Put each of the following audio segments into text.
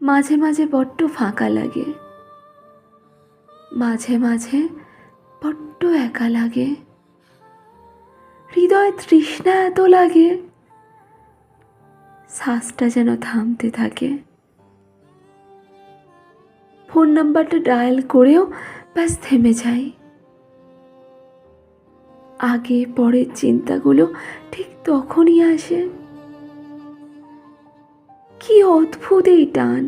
মাঝে মাঝে বড্ড ফাঁকা লাগে, মাঝে মাঝে বড্ড একা লাগে। হৃদয় তৃষ্ণা এত লাগে, শ্বাসটা যেন থামতে থাকে। ফোন নাম্বারটা ডায়াল করেও ব্যাস থেমে যাই। আগে পরের চিন্তাগুলো ঠিক তখনই আসে। কি অদ্ভুত এই টান,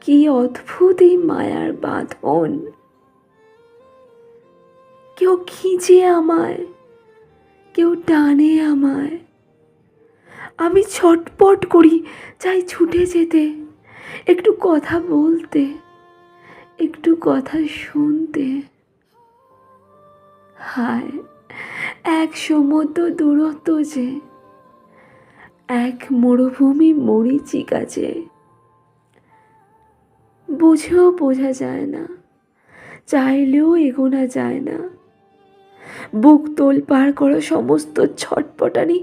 কি অদ্ভুত এই মায়ার বাঁধন। কেউ খিঁচে আমায়, কেউ টানে আমায়। আমি ছটপট করি, চাই ছুটে যেতে, একটু কথা বলতে, একটু কথা শুনতে। হায়, এক সমুদ্র দূরত্ব যে, এক মরুভূমি মরীচিকা যে, বুঝেও বোঝা যায় না, চাইলেও এগোনো যায় না। বুক তোলপাড় করা সমস্ত ছটপটানি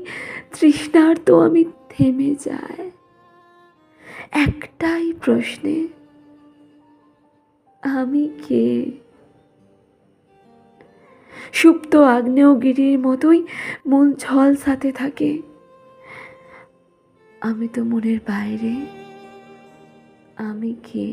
তৃষ্ণার্ত আমি থেমে যায় একটাই প্রশ্নে, আমি কে? সুপ্ত আগ্নেয়গিরির মতোই মন ঝলসাতে থাকে। আমি তো মনের বাইরে, আমি কে?